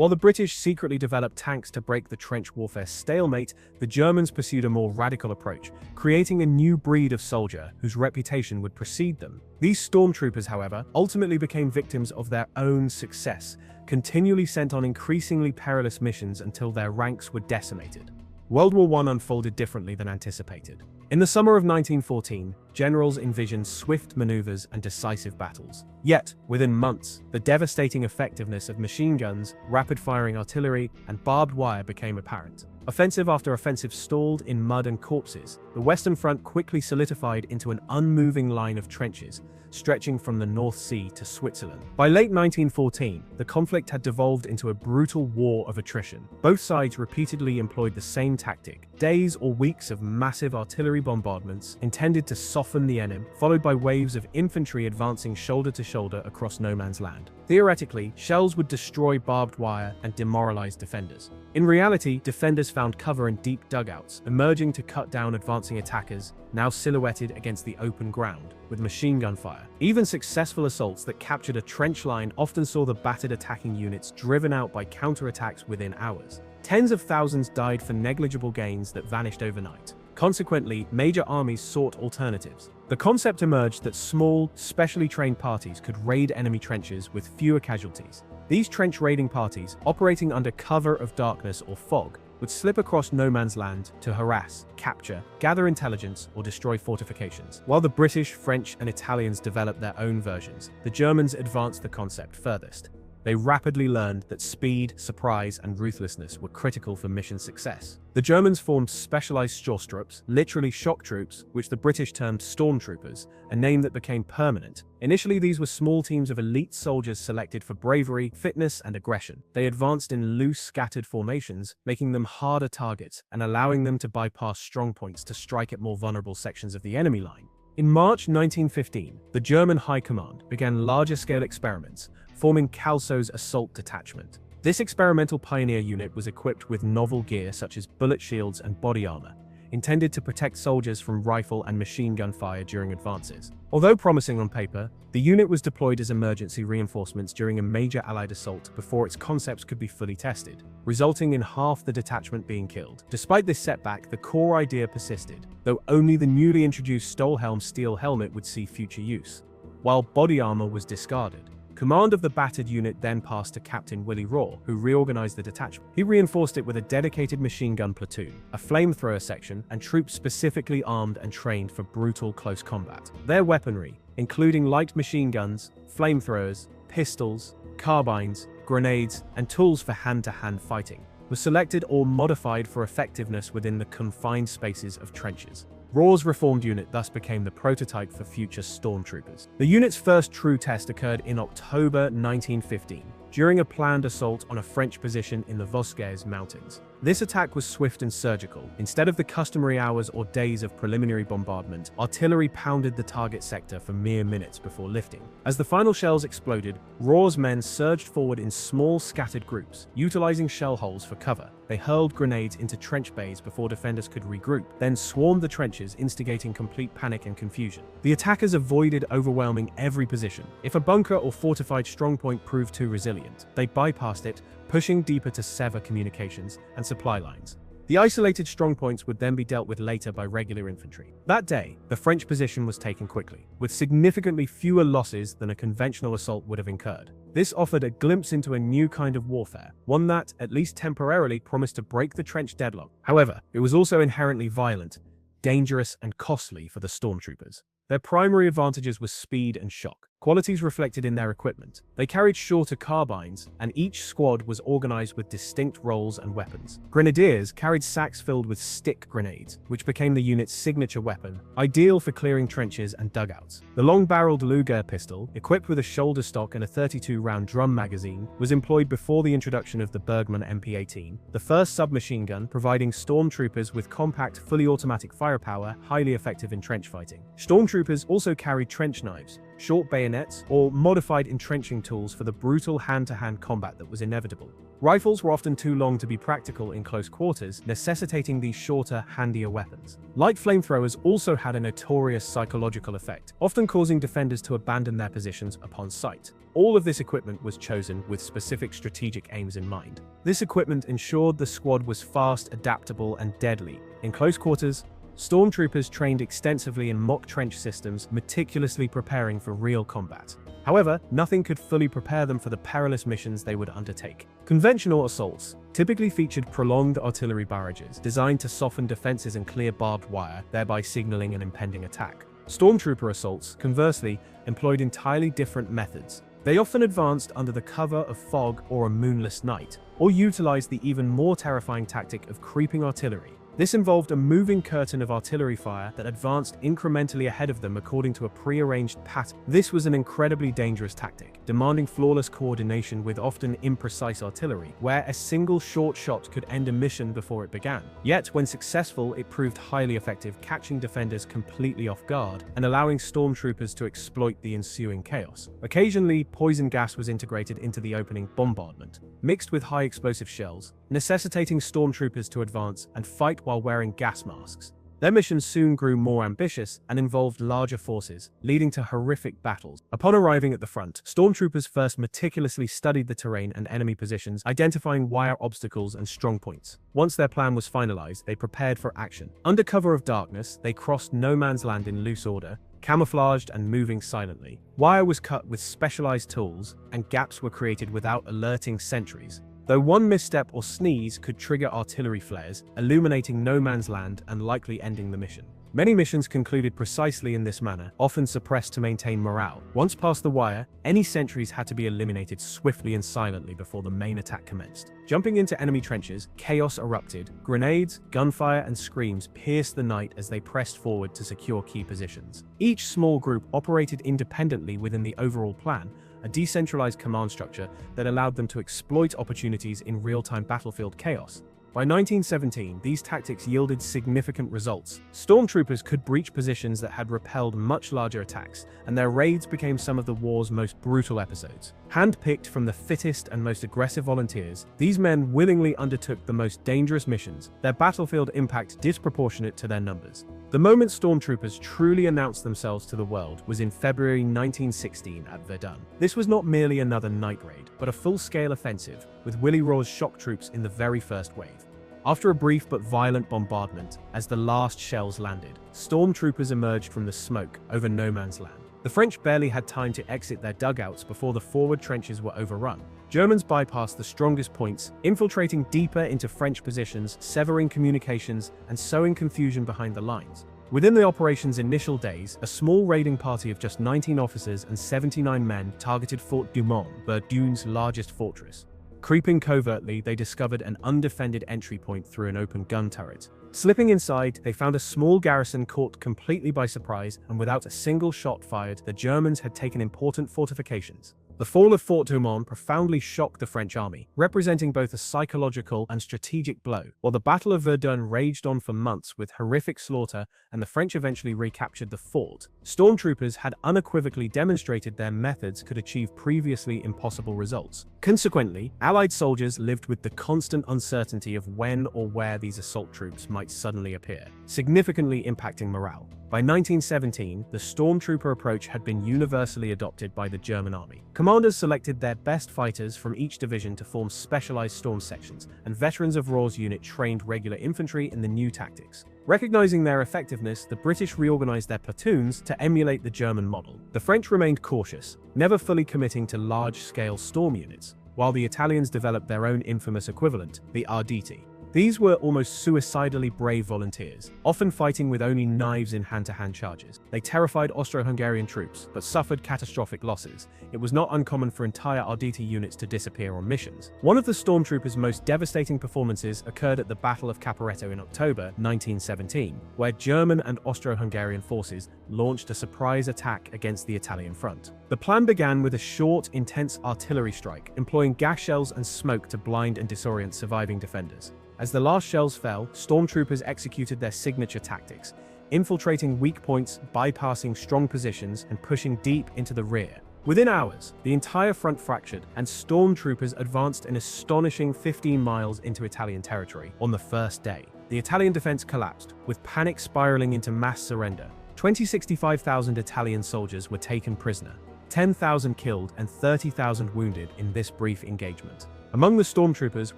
While the British secretly developed tanks to break the trench warfare stalemate, the Germans pursued a more radical approach, creating a new breed of soldier whose reputation would precede them. These stormtroopers, however, ultimately became victims of their own success, continually sent on increasingly perilous missions until their ranks were decimated. World War I unfolded differently than anticipated. In the summer of 1914, generals envisioned swift maneuvers and decisive battles. Yet, within months, the devastating effectiveness of machine guns, rapid-firing artillery, and barbed wire became apparent. Offensive after offensive stalled in mud and corpses. The Western Front quickly solidified into an unmoving line of trenches, stretching from the North Sea to Switzerland. By late 1914, the conflict had devolved into a brutal war of attrition. Both sides repeatedly employed the same tactic: days or weeks of massive artillery bombardments intended to soften the enemy, followed by waves of infantry advancing shoulder to shoulder across no man's land. Theoretically, shells would destroy barbed wire and demoralize defenders. In reality, defenders found cover in deep dugouts, emerging to cut down advancing attackers, now silhouetted against the open ground, with machine gun fire. Even successful assaults that captured a trench line often saw the battered attacking units driven out by counterattacks within hours. Tens of thousands died for negligible gains that vanished overnight. Consequently, major armies sought alternatives. The concept emerged that small, specially trained parties could raid enemy trenches with fewer casualties. These trench raiding parties, operating under cover of darkness or fog, would slip across no man's land to harass, capture, gather intelligence, or destroy fortifications. While the British, French, and Italians developed their own versions, the Germans advanced the concept furthest. They rapidly learned that speed, surprise, and ruthlessness were critical for mission success. The Germans formed specialized Sturmtrupps, literally shock troops, which the British termed Stormtroopers, a name that became permanent. Initially, these were small teams of elite soldiers selected for bravery, fitness, and aggression. They advanced in loose, scattered formations, making them harder targets and allowing them to bypass strongpoints to strike at more vulnerable sections of the enemy line. In March 1915, the German High Command began larger-scale experiments, forming Calso's assault detachment. This experimental pioneer unit was equipped with novel gear such as bullet shields and body armor, intended to protect soldiers from rifle and machine gun fire during advances. Although promising on paper, the unit was deployed as emergency reinforcements during a major Allied assault before its concepts could be fully tested, resulting in half the detachment being killed. Despite this setback, the core idea persisted, though only the newly introduced Stahlhelm steel helmet would see future use, while body armor was discarded. Command of the battered unit then passed to Captain Willie Raw, who reorganized the detachment. He reinforced it with a dedicated machine gun platoon, a flamethrower section, and troops specifically armed and trained for brutal close combat. Their weaponry, including light machine guns, flamethrowers, pistols, carbines, grenades, and tools for hand-to-hand fighting, was selected or modified for effectiveness within the confined spaces of trenches. Raw's reformed unit thus became the prototype for future Stormtroopers. The unit's first true test occurred in October 1915, during a planned assault on a French position in the Vosges Mountains. This attack was swift and surgical. Instead of the customary hours or days of preliminary bombardment, artillery pounded the target sector for mere minutes before lifting. As the final shells exploded, Raw's men surged forward in small, scattered groups, utilizing shell holes for cover. They hurled grenades into trench bays before defenders could regroup, then swarmed the trenches, instigating complete panic and confusion. The attackers avoided overwhelming every position. If a bunker or fortified strongpoint proved too resilient, they bypassed it, pushing deeper to sever communications and supply lines. The isolated strongpoints would then be dealt with later by regular infantry. That day, the French position was taken quickly, with significantly fewer losses than a conventional assault would have incurred. This offered a glimpse into a new kind of warfare, one that, at least temporarily, promised to break the trench deadlock. However, it was also inherently violent, dangerous, and costly for the Stormtroopers. Their primary advantages were speed and shock, qualities reflected in their equipment. They carried shorter carbines, and each squad was organized with distinct roles and weapons. Grenadiers carried sacks filled with stick grenades, which became the unit's signature weapon, ideal for clearing trenches and dugouts. The long-barreled Luger pistol, equipped with a shoulder stock and a 32-round drum magazine, was employed before the introduction of the Bergmann MP-18, the first submachine gun providing stormtroopers with compact, fully automatic firepower, highly effective in trench fighting. Stormtroopers also carried trench knives, short bayonets, or modified entrenching tools for the brutal hand-to-hand combat that was inevitable. Rifles were often too long to be practical in close quarters, necessitating these shorter, handier weapons. Light flamethrowers also had a notorious psychological effect, often causing defenders to abandon their positions upon sight. All of this equipment was chosen with specific strategic aims in mind. This equipment ensured the squad was fast, adaptable, and deadly. In close quarters, stormtroopers trained extensively in mock trench systems, meticulously preparing for real combat. However, nothing could fully prepare them for the perilous missions they would undertake. Conventional assaults typically featured prolonged artillery barrages designed to soften defenses and clear barbed wire, thereby signaling an impending attack. Stormtrooper assaults, conversely, employed entirely different methods. They often advanced under the cover of fog or a moonless night, or utilized the even more terrifying tactic of creeping artillery. This involved a moving curtain of artillery fire that advanced incrementally ahead of them according to a pre-arranged pattern. This was an incredibly dangerous tactic, demanding flawless coordination with often imprecise artillery, where a single short shot could end a mission before it began. Yet, when successful, it proved highly effective, catching defenders completely off guard and allowing stormtroopers to exploit the ensuing chaos. Occasionally, poison gas was integrated into the opening bombardment, mixed with high explosive shells, necessitating stormtroopers to advance and fight while wearing gas masks. Their missions soon grew more ambitious and involved larger forces, leading to horrific battles. Upon arriving at the front, stormtroopers first meticulously studied the terrain and enemy positions, identifying wire obstacles and strong points. Once their plan was finalized, they prepared for action. Under cover of darkness, they crossed no man's land in loose order, camouflaged and moving silently. Wire was cut with specialized tools, and gaps were created without alerting sentries. Though one misstep or sneeze could trigger artillery flares, illuminating no man's land and likely ending the mission. Many missions concluded precisely in this manner, often suppressed to maintain morale. Once past the wire, any sentries had to be eliminated swiftly and silently before the main attack commenced. Jumping into enemy trenches, chaos erupted. Grenades, gunfire, and screams pierced the night as they pressed forward to secure key positions. Each small group operated independently within the overall plan, a decentralized command structure that allowed them to exploit opportunities in real-time battlefield chaos. By 1917, these tactics yielded significant results. Stormtroopers could breach positions that had repelled much larger attacks, and their raids became some of the war's most brutal episodes. Handpicked from the fittest and most aggressive volunteers, these men willingly undertook the most dangerous missions, their battlefield impact disproportionate to their numbers. The moment stormtroopers truly announced themselves to the world was in February 1916 at Verdun. This was not merely another night raid, but a full-scale offensive, with Willy Raw's shock troops in the very first wave. After a brief but violent bombardment, as the last shells landed, stormtroopers emerged from the smoke over no man's land. The French barely had time to exit their dugouts before the forward trenches were overrun. Germans bypassed the strongest points, infiltrating deeper into French positions, severing communications, and sowing confusion behind the lines. Within the operation's initial days, a small raiding party of just 19 officers and 79 men targeted Fort Douaumont, Verdun's largest fortress. Creeping covertly, they discovered an undefended entry point through an open gun turret. Slipping inside, they found a small garrison caught completely by surprise, and without a single shot fired, the Germans had taken important fortifications. The fall of Fort Douaumont profoundly shocked the French army, representing both a psychological and strategic blow. While the Battle of Verdun raged on for months with horrific slaughter and the French eventually recaptured the fort, stormtroopers had unequivocally demonstrated their methods could achieve previously impossible results. Consequently, Allied soldiers lived with the constant uncertainty of when or where these assault troops might suddenly appear, significantly impacting morale. By 1917, the stormtrooper approach had been universally adopted by the German army. Commanders selected their best fighters from each division to form specialized storm sections, and veterans of Raw's unit trained regular infantry in the new tactics. Recognizing their effectiveness, the British reorganized their platoons to emulate the German model. The French remained cautious, never fully committing to large-scale storm units, while the Italians developed their own infamous equivalent, the Arditi. These were almost suicidally brave volunteers, often fighting with only knives in hand-to-hand charges. They terrified Austro-Hungarian troops, but suffered catastrophic losses. It was not uncommon for entire Arditi units to disappear on missions. One of the stormtroopers' most devastating performances occurred at the Battle of Caporetto in October 1917, where German and Austro-Hungarian forces launched a surprise attack against the Italian front. The plan began with a short, intense artillery strike, employing gas shells and smoke to blind and disorient surviving defenders. As the last shells fell, stormtroopers executed their signature tactics, infiltrating weak points, bypassing strong positions, and pushing deep into the rear. Within hours, the entire front fractured, and stormtroopers advanced an astonishing 15 miles into Italian territory. On the first day, the Italian defense collapsed, with panic spiraling into mass surrender. 65,000 Italian soldiers were taken prisoner. 10,000 killed and 30,000 wounded in this brief engagement. Among the stormtroopers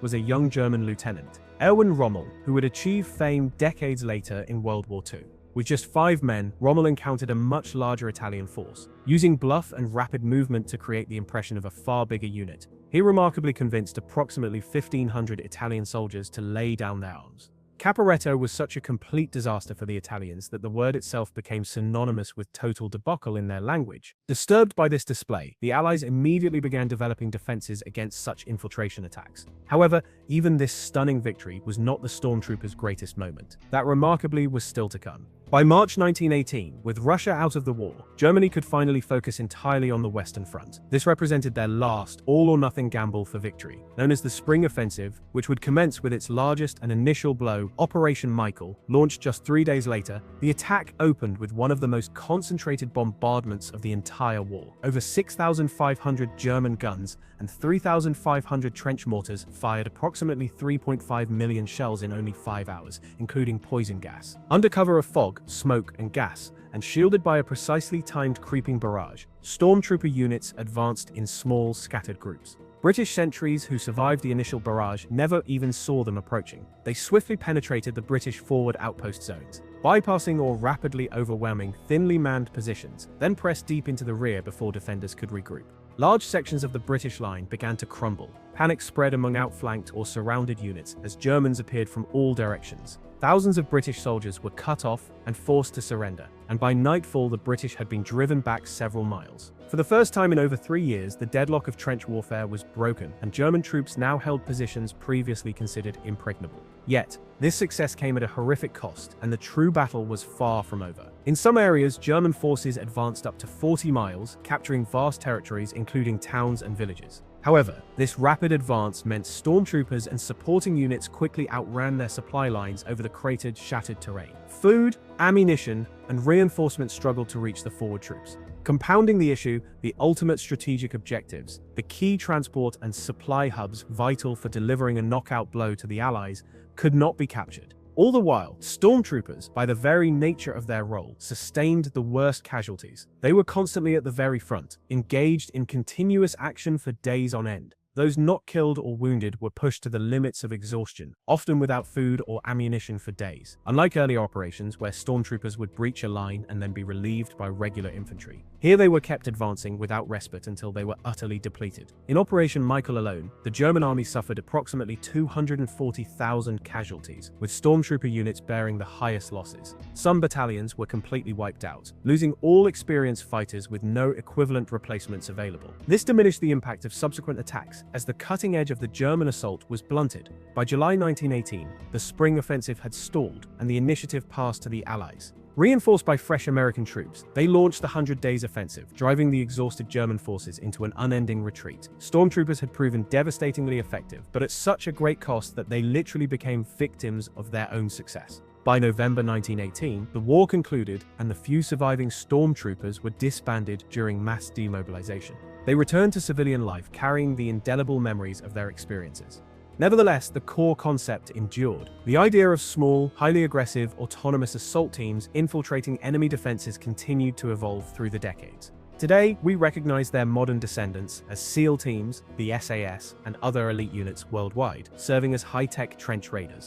was a young German lieutenant, Erwin Rommel, who would achieve fame decades later in World War II. With just 5 men, Rommel encountered a much larger Italian force, using bluff and rapid movement to create the impression of a far bigger unit. He remarkably convinced approximately 1,500 Italian soldiers to lay down their arms. Caporetto was such a complete disaster for the Italians that the word itself became synonymous with total debacle in their language. Disturbed by this display, the Allies immediately began developing defenses against such infiltration attacks. However, even this stunning victory was not the stormtroopers' greatest moment. That remarkably was still to come. By March 1918, with Russia out of the war, Germany could finally focus entirely on the Western Front. This represented their last all-or-nothing gamble for victory, known as the Spring Offensive, which would commence with its largest and initial blow, Operation Michael. Launched just 3 days later, the attack opened with one of the most concentrated bombardments of the entire war. Over 6,500 German guns and 3,500 trench mortars fired approximately 3.5 million shells in only 5 hours, including poison gas. Under cover of fog, smoke, and gas, and shielded by a precisely timed creeping barrage, stormtrooper units advanced in small, scattered groups. British sentries who survived the initial barrage never even saw them approaching. They swiftly penetrated the British forward outpost zones, bypassing or rapidly overwhelming thinly manned positions, then pressed deep into the rear before defenders could regroup. Large sections of the British line began to crumble. Panic spread among outflanked or surrounded units as Germans appeared from all directions. Thousands of British soldiers were cut off and forced to surrender, and by nightfall the British had been driven back several miles. For the first time in over 3 years, the deadlock of trench warfare was broken, and German troops now held positions previously considered impregnable. Yet, this success came at a horrific cost, and the true battle was far from over. In some areas, German forces advanced up to 40 miles, capturing vast territories including towns and villages. However, this rapid advance meant stormtroopers and supporting units quickly outran their supply lines over the cratered, shattered terrain. Food, ammunition, and reinforcements struggled to reach the forward troops. Compounding the issue, the ultimate strategic objectives, the key transport and supply hubs vital for delivering a knockout blow to the Allies, could not be captured. All the while, stormtroopers, by the very nature of their role, sustained the worst casualties. They were constantly at the very front, engaged in continuous action for days on end. Those not killed or wounded were pushed to the limits of exhaustion, often without food or ammunition for days. Unlike earlier operations where stormtroopers would breach a line and then be relieved by regular infantry, here they were kept advancing without respite until they were utterly depleted. In Operation Michael alone, the German army suffered approximately 240,000 casualties, with stormtrooper units bearing the highest losses. Some battalions were completely wiped out, losing all experienced fighters with no equivalent replacements available. This diminished the impact of subsequent attacks, as the cutting edge of the German assault was blunted. By July 1918, the Spring Offensive had stalled, and the initiative passed to the Allies. Reinforced by fresh American troops, they launched the 100 Days Offensive, driving the exhausted German forces into an unending retreat. Stormtroopers had proven devastatingly effective, but at such a great cost that they literally became victims of their own success. By November 1918, the war concluded, and the few surviving stormtroopers were disbanded during mass demobilization. They returned to civilian life, carrying the indelible memories of their experiences. Nevertheless, the core concept endured. The idea of small, highly aggressive, autonomous assault teams infiltrating enemy defenses continued to evolve through the decades. Today, we recognize their modern descendants as SEAL teams, the SAS, and other elite units worldwide, serving as high-tech trench raiders.